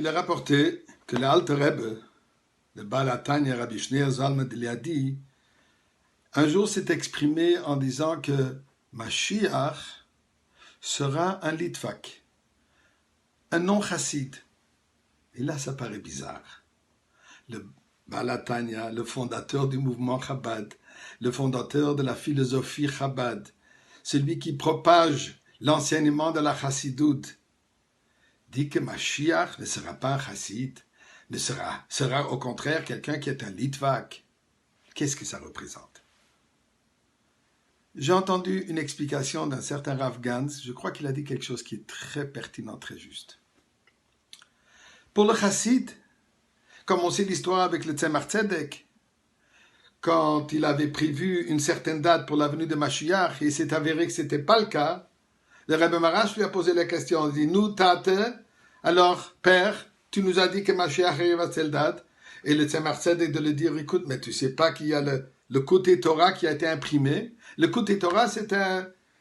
est rapporté que l'Alter Rebbe, le Baal HaTanya Rabbi Shneur Zalman de Liadi, un jour s'est exprimé en disant que Mashiach sera un Litvak, un non-chassid. Et là, ça paraît bizarre. Le Baal HaTanya, le fondateur du mouvement Chabad, le fondateur de la philosophie Chabad, celui qui propage l'enseignement de la chassidoute, dit que Mashiach ne sera pas un chassid, sera au contraire quelqu'un qui est un litvak. Qu'est-ce que ça représente? J'ai entendu une explication d'un certain Rav Gans, je crois qu'il a dit quelque chose qui est très pertinent, très juste. Pour le chassid, comme on sait l'histoire avec le Tzemach Tzedek, quand il avait prévu une certaine date pour la venue de Mashiach, et il s'est avéré que ce n'était pas le cas, le Rebbe Maharash lui a posé la question, il dit, nous, tate, alors, père, tu nous as dit que Mashiach arrive à telle date, et le Tzemach Tzedek de lui dire, écoute, mais tu sais pas qu'il y a le côté Torah qui a été imprimé. Le côté Torah, c'est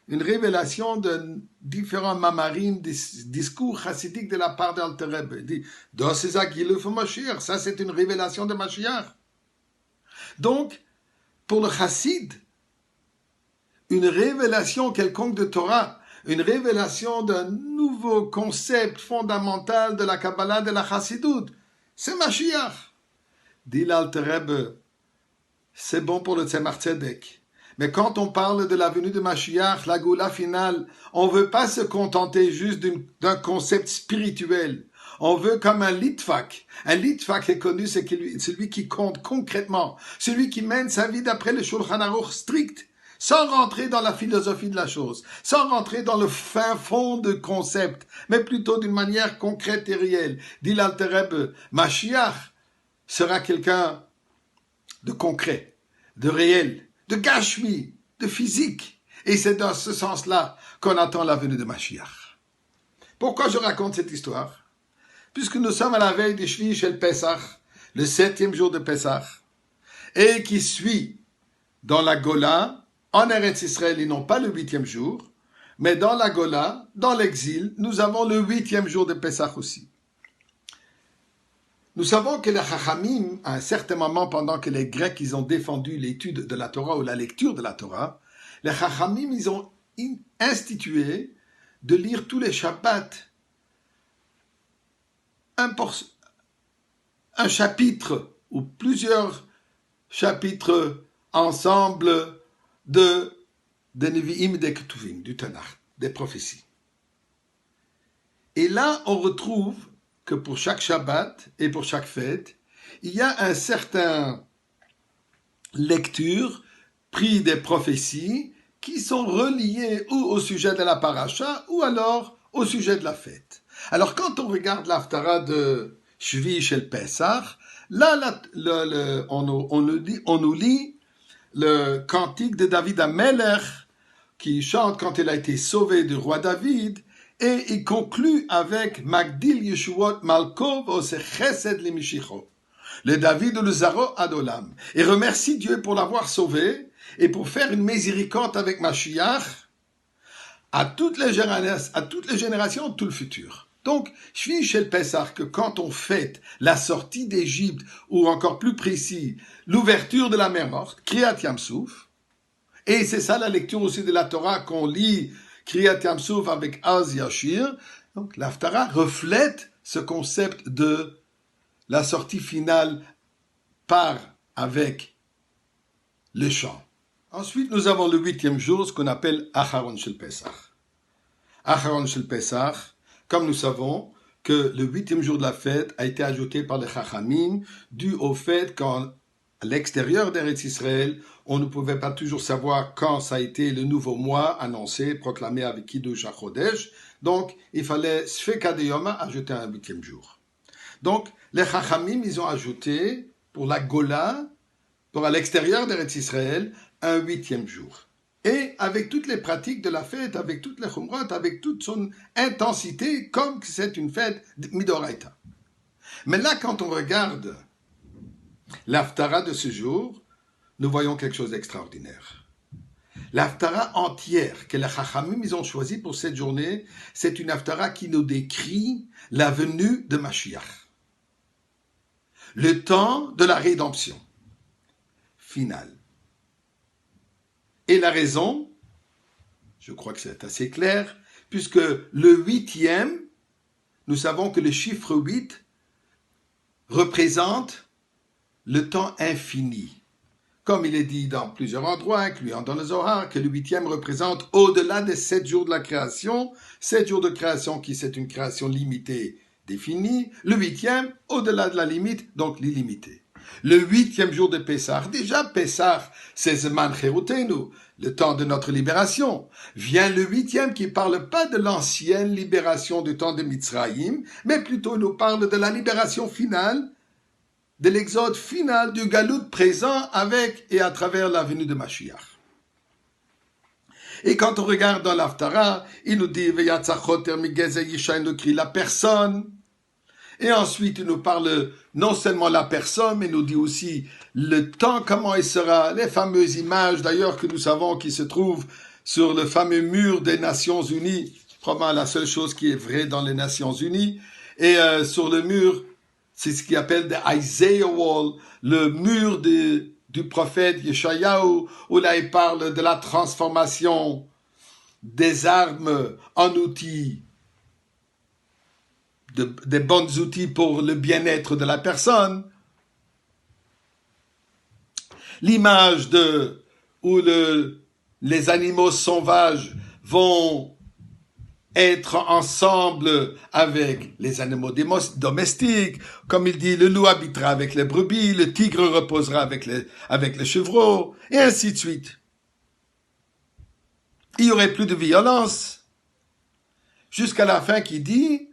une révélation de différents mamarim, discours chassidiques de la part d'Alter Rebbe. Il dit, dans ces aguilles, Mashiach, ça c'est une révélation de Mashiach. Donc, pour le chassid, une révélation quelconque de Torah, une révélation d'un nouveau concept fondamental de la Kabbalah, de la chassidoute, c'est Mashiach. Dit l'Alter Rebbe, c'est bon pour le Tzemach Tzedek. Mais quand on parle de la venue de Mashiach, la Goula finale, on ne veut pas se contenter juste d'un concept spirituel. On veut comme un litvak. Un litvak est connu, c'est celui qui compte concrètement, celui qui mène sa vie d'après le Shulchan Aruch strict, sans rentrer dans la philosophie de la chose, sans rentrer dans le fin fond de concept, mais plutôt d'une manière concrète et réelle. Dit l'Alter Rebbe, Mashiach sera quelqu'un de concret, de réel, de gashmi, de physique. Et c'est dans ce sens-là qu'on attend la venue de Mashiach. Pourquoi je raconte cette histoire? Puisque nous sommes à la veille du Shvi Shel Pesach, le 7e jour de Pesach, et qui suit dans la Gola, en Eretz Israël, et non pas le 8e jour, mais dans la Gola, dans l'exil, nous avons le 8e jour de Pesach aussi. Nous savons que les Chachamim, à un certain moment, pendant que les Grecs ils ont défendu l'étude de la Torah ou la lecture de la Torah, les Chachamim ils ont institué de lire tous les Shabbats un chapitre ou plusieurs chapitres ensemble des Nevi'im, des Ketuvim, du Tanakh, des prophéties. Et là, on retrouve que pour chaque Shabbat et pour chaque fête, il y a un certain lecture pris des prophéties qui sont reliées ou au sujet de la paracha ou alors au sujet de la fête. Alors quand on regarde l'Haftara de Shvi Shel Pesach, là on nous lit le cantique de David Amelech qui chante quand il a été sauvé du roi David. Et il conclut avec Magdil Yeshuot Malkov Ose Chesed Limishicho, le David le Zaro Adolam, et remercie Dieu pour l'avoir sauvé et pour faire une miséricorde avec Mashiach à toutes les générations, tout le futur. Donc, Shvi Shel Pesach, que quand on fête la sortie d'Égypte, ou encore plus précis, l'ouverture de la mer morte, Kriyat Yamsouf, et c'est ça la lecture aussi de la Torah qu'on lit Kriyat Yamsouf avec Az Yashir. Donc l'Haftara reflète ce concept de la sortie finale avec le chant. Ensuite, nous avons le 8e jour, ce qu'on appelle Acharon Shel Pesach. Acharon Shel Pesach, comme nous savons que le 8e jour de la fête a été ajouté par les Chachamim, dû au fait qu'à l'extérieur d'Eretz Israël, on ne pouvait pas toujours savoir quand ça a été le nouveau mois annoncé, proclamé avec Kiddush HaChodesh. Donc, il fallait Sfeka de Yoma ajouter un 8e jour. Donc, les Chachamim, ils ont ajouté pour la Gola, pour à l'extérieur d'Eretz Israël, un 8e jour. Et avec toutes les pratiques de la fête, avec toutes les chumrot, avec toute son intensité, comme que c'est une fête midoraita. Mais là, quand on regarde l'Haftara de ce jour, nous voyons quelque chose d'extraordinaire. L'Haftara entière que les Chachamim ils ont choisi pour cette journée, c'est une Haftara qui nous décrit la venue de Mashiach. Le temps de la rédemption finale. Et la raison, je crois que c'est assez clair, puisque le 8e, nous savons que le chiffre 8 représente le temps infini. Comme il est dit dans plusieurs endroits, incluant dans le Zohar, que le 8e représente au-delà des 7 jours de la création, 7 jours de création qui c'est une création limitée, définie, le 8e au-delà de la limite, donc l'illimité. Le 8e jour de Pessah, déjà Pessah, c'est Zman Cherutenu, le temps de notre libération. Vient le 8e qui parle pas de l'ancienne libération du temps de Mitzrayim, mais plutôt nous parle de la libération finale, de l'exode final du Galout présent avec et à travers la venue de Mashiach. Et quand on regarde dans l'Haftara, il nous dit la personne. Et ensuite, il nous parle non seulement la personne, mais il nous dit aussi le temps, comment il sera, les fameuses images d'ailleurs que nous savons qui se trouvent sur le fameux mur des Nations Unies, probablement la seule chose qui est vraie dans les Nations Unies, et sur le mur, c'est ce qu'il appelle the Isaiah Wall, le mur du prophète Yeshayahu, où là il parle de la transformation des armes en outils, des bons outils pour le bien-être de la personne. L'image où les animaux sauvages vont être ensemble avec les animaux domestiques. Comme il dit, le loup habitera avec les brebis, le tigre reposera avec les chevreaux, et ainsi de suite. Il n'y aurait plus de violence. Jusqu'à la fin qui dit,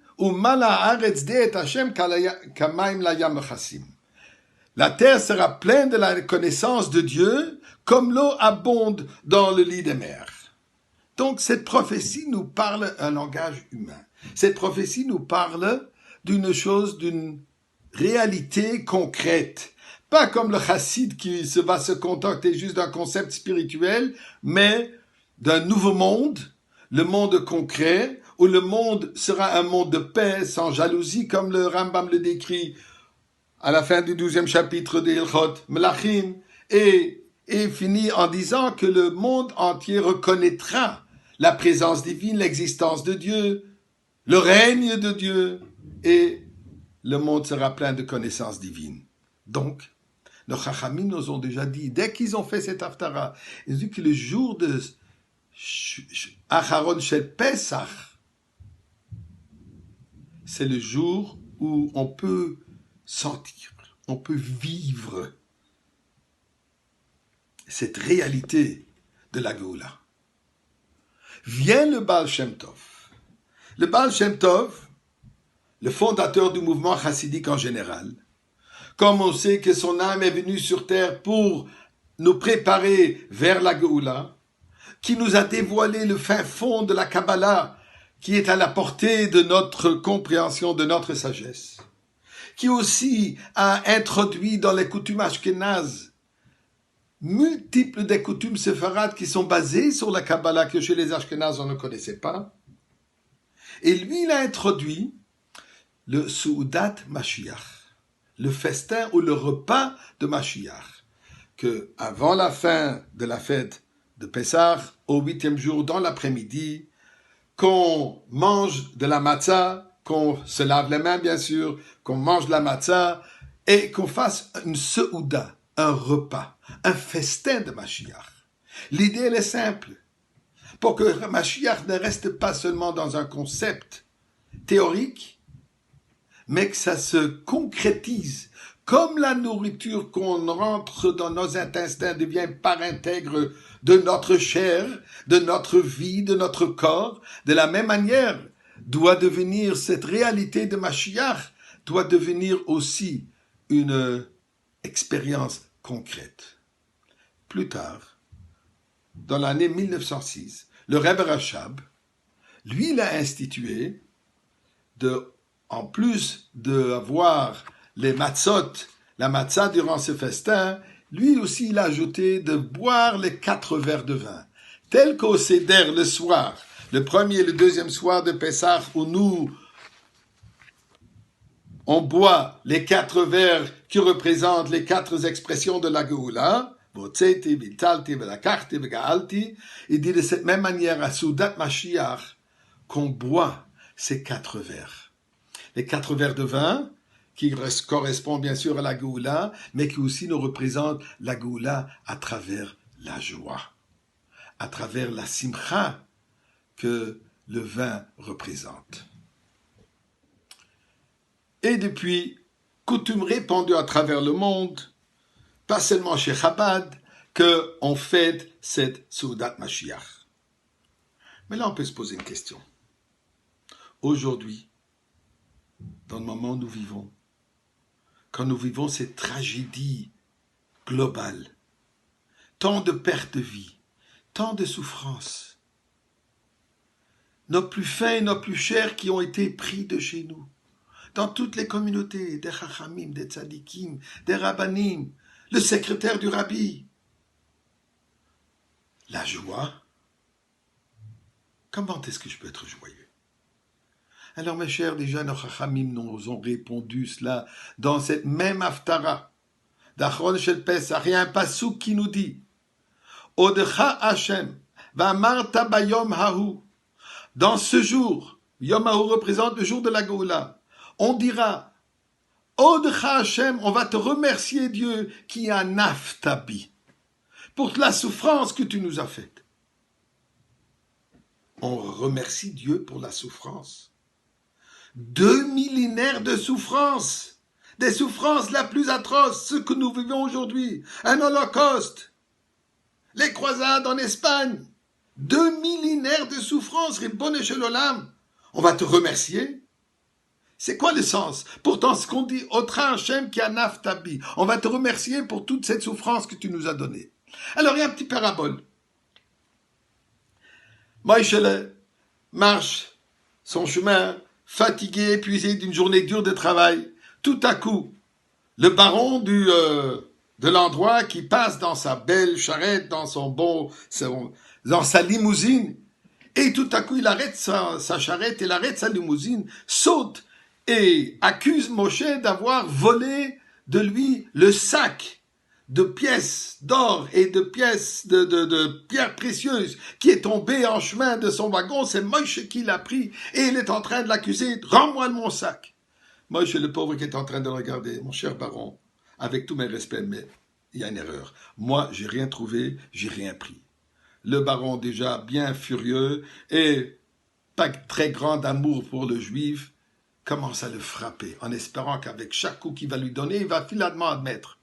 la terre sera pleine de la connaissance de Dieu, comme l'eau abonde dans le lit des mers. Donc, cette prophétie nous parle un langage humain. Cette prophétie nous parle d'une réalité concrète. Pas comme le chassid qui va se contenter juste d'un concept spirituel, mais d'un nouveau monde, le monde concret, où le monde sera un monde de paix, sans jalousie, comme le Rambam le décrit à la fin du 12e chapitre de Ilchot Melachim, et finit en disant que le monde entier reconnaîtra la présence divine, l'existence de Dieu, le règne de Dieu, et le monde sera plein de connaissances divines. Donc, nos Chachamim nous ont déjà dit, dès qu'ils ont fait cette Haftara, ils ont dit que le jour de Acharon Shel Pesach, c'est le jour où on peut sentir, on peut vivre cette réalité de la Géoula. Vient le Baal Shem Tov. Le Baal Shem Tov, le fondateur du mouvement chassidique en général, comme on sait que son âme est venue sur terre pour nous préparer vers la Géoula, qui nous a dévoilé le fin fond de la Kabbalah, qui est à la portée de notre compréhension, de notre sagesse, qui aussi a introduit dans les coutumes ashkénazes multiples des coutumes séfarades qui sont basées sur la Kabbalah que chez les ashkénazes on ne connaissait pas. Et lui, il a introduit le Soudat Mashiach, le festin ou le repas de Mashiach, que avant la fin de la fête de Pessah, au 8e jour dans l'après-midi, qu'on mange de la matzah, qu'on se lave les mains bien sûr, qu'on mange de la matzah et qu'on fasse une seouda, un repas, un festin de Mashiach. L'idée elle est simple, pour que Mashiach ne reste pas seulement dans un concept théorique, mais que ça se concrétise. Comme la nourriture qu'on rentre dans nos intestins devient part intègre de notre chair, de notre vie, de notre corps, de la même manière, doit devenir cette réalité de Mashiach, doit devenir aussi une expérience concrète. Plus tard, dans l'année 1906, le Rebbe Rashab, lui, il a institué, en plus d'avoir les matzot, la matzah durant ce festin, lui aussi il a ajouté de boire les 4 verres de vin. tel qu'au Seder le soir, le premier et le deuxième soir de Pessah, où on boit les 4 verres qui représentent les 4 expressions de la Géoula, Votzeti, Vitalti, Velakachti, Vegaalti, il dit de cette même manière à Soudat Mashiach qu'on boit ces 4 verres. Les 4 verres de vin, qui correspondent bien sûr à la Géoula, mais qui aussi nous représentent la Géoula à travers la joie, à travers la simcha que le vin représente. Et depuis, coutume répandue à travers le monde, pas seulement chez Chabad, qu'on fête cette Soudat Mashiach. Mais là, on peut se poser une question. Aujourd'hui, dans le moment où nous vivons, quand nous vivons cette tragédie globale, tant de pertes de vie, tant de souffrances, nos plus fins et nos plus chers qui ont été pris de chez nous, dans toutes les communautés, des Chachamim, des Tzadikim, des Rabbanim, le secrétaire du Rabbi. La joie, comment est-ce que je peux être joyeux? Alors mes chers, déjà nos Chachamim nous ont répondu cela dans cette même Haftara d'Achron Shel Pesach. Il y a un passouk qui nous dit Odecha Hashem v'amarta bayom hahu. Dans ce jour, Yom Hahu représente le jour de la Géoula. On dira Odecha Hashem, on va te remercier Dieu qui a naftabi pour la souffrance que tu nous as faite. On remercie Dieu pour la souffrance. 2 millénaires de souffrance, des souffrances la plus atroces, ce que nous vivons aujourd'hui, un holocauste, les croisades en Espagne, 2 millénaires de souffrance, Ribbon Shel Olam. On va te remercier. C'est quoi le sens? Pourtant, ce qu'on dit, Otra Hashem qui a naftabi, on va te remercier pour toute cette souffrance que tu nous as donnée. Alors, il y a un petit parabole. Moïse marche son chemin, fatigué, épuisé d'une journée dure de travail. Tout à coup, le baron de l'endroit qui passe dans sa belle charrette, dans sa limousine, et tout à coup il arrête sa charrette, il arrête sa limousine, saute et accuse Moshe d'avoir volé de lui le sac de pièces d'or et de pièces de pierres précieuses qui est tombé en chemin de son wagon. C'est Moshe qui l'a pris et il est en train de l'accuser. Rends-moi mon sac. Moshe, le pauvre qui est en train de le regarder. Mon cher baron, avec tous mes respects, mais il y a une erreur. Moi, j'ai rien trouvé, j'ai rien pris. Le baron, déjà bien furieux et pas très grand amour pour le juif, commence à le frapper en espérant qu'avec chaque coup qu'il va lui donner, il va finalement admettre.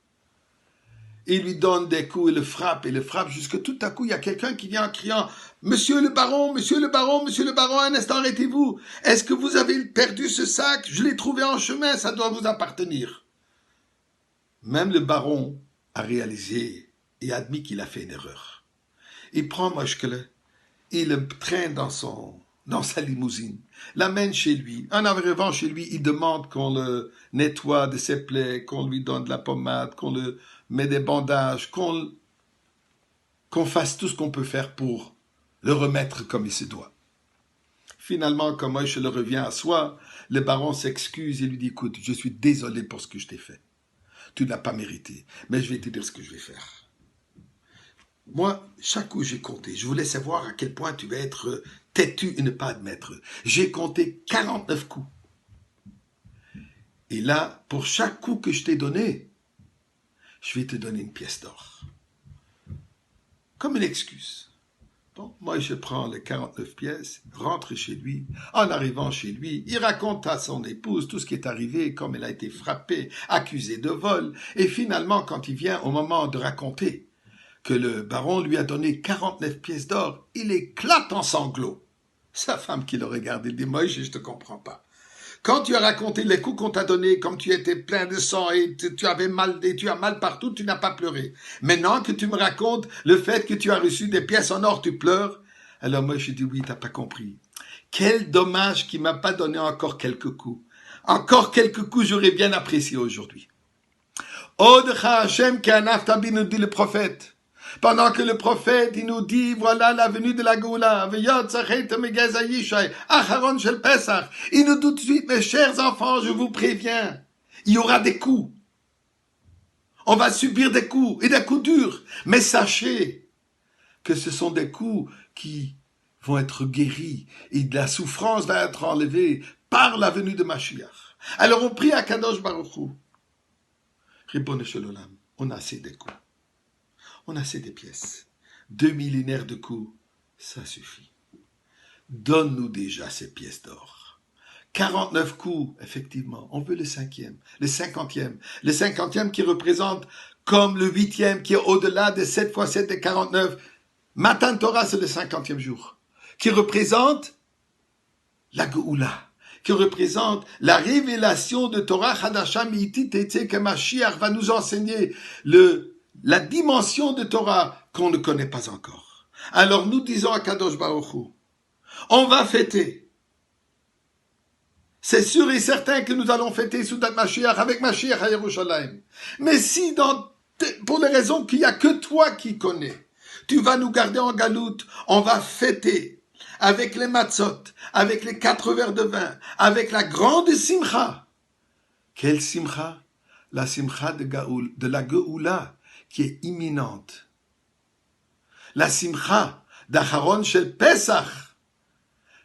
Il lui donne des coups, il le frappe jusque tout à coup, il y a quelqu'un qui vient en criant « Monsieur le baron, monsieur le baron, monsieur le baron, un instant, arrêtez-vous. Est-ce que vous avez perdu ce sac? Je l'ai trouvé en chemin, ça doit vous appartenir. » Même le baron a réalisé et admis qu'il a fait une erreur. Il prend Moshkele, il le traîne dans sa limousine, l'amène chez lui. En arrivant chez lui, il demande qu'on le nettoie de ses plaies, qu'on lui donne de la pommade, qu'on le met des bandages, qu'on fasse tout ce qu'on peut faire pour le remettre comme il se doit. Finalement, quand Moïse le revient à soi, le baron s'excuse et lui dit « Écoute, je suis désolé pour ce que je t'ai fait. Tu ne l'as pas mérité, mais je vais te dire ce que je vais faire. » Moi, chaque coup j'ai compté. Je voulais savoir à quel point tu vas être têtu et ne pas admettre. J'ai compté 49 coups. Et là, pour chaque coup que je t'ai donné, je vais te donner une pièce d'or. Comme une excuse. Bon, moi, je prends les 49 pièces, rentre chez lui. En arrivant chez lui, il raconte à son épouse tout ce qui est arrivé, comme elle a été frappée, accusée de vol. Et finalement, quand il vient au moment de raconter que le baron lui a donné 49 pièces d'or, il éclate en sanglots. Sa femme qui le regarde, il dit « Moi, je ne te comprends pas. Quand tu as raconté les coups qu'on t'a donnés, comme tu étais plein de sang et tu avais mal, et tu as mal partout, tu n'as pas pleuré. Maintenant que tu me racontes le fait que tu as reçu des pièces en or, tu pleures. » Alors moi, je dis « Oui, t'as pas compris. Quel dommage qu'il m'a pas donné encore quelques coups. Encore quelques coups, j'aurais bien apprécié aujourd'hui. » Odecha Hashem ki anaftabi, nous dit le prophète. Pendant que le prophète, il nous dit, voilà la venue de la Géoula. Il nous dit tout de suite, mes chers enfants, je vous préviens, il y aura des coups. On va subir des coups, et des coups durs. Mais sachez que ce sont des coups qui vont être guéris, et de la souffrance va être enlevée par la venue de Mashiach. Alors on prie à Kadosh Baruch Hu. Ribono shel olam, on a assez des coups. On a assez des pièces. 2 millénaires de coups, ça suffit. Donne-nous déjà ces pièces d'or. 49 coups, effectivement. On veut le 5e, le 50e. Le 50e qui représente comme le 8e qui est au-delà de 7 x 7 et 49. Matan Torah, c'est le 50e jour. Qui représente la Géoula. Qui représente la révélation de Torah Hadasha Mi'iti Tetzeh que Mashiach va nous enseigner la dimension de Torah qu'on ne connaît pas encore. Alors nous disons à Kadosh Baruch Hu, on va fêter. C'est sûr et certain que nous allons fêter Soudat Mashiach avec Mashiach à Yerushalayim. Mais si pour les raisons qu'il n'y a que toi qui connais, tu vas nous garder en galoute, on va fêter avec les matzot, avec les 4 verres de vin, avec la grande simcha. Quelle simcha? La simcha de la Géoula qui est imminente. La simcha d'Acharon shel Pesach.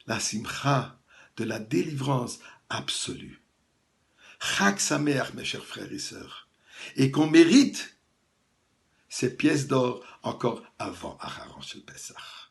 La simcha de la délivrance absolue. Chag Sameach, mes chers frères et sœurs. Et qu'on mérite ces pièces d'or encore avant Acharon shel Pesach.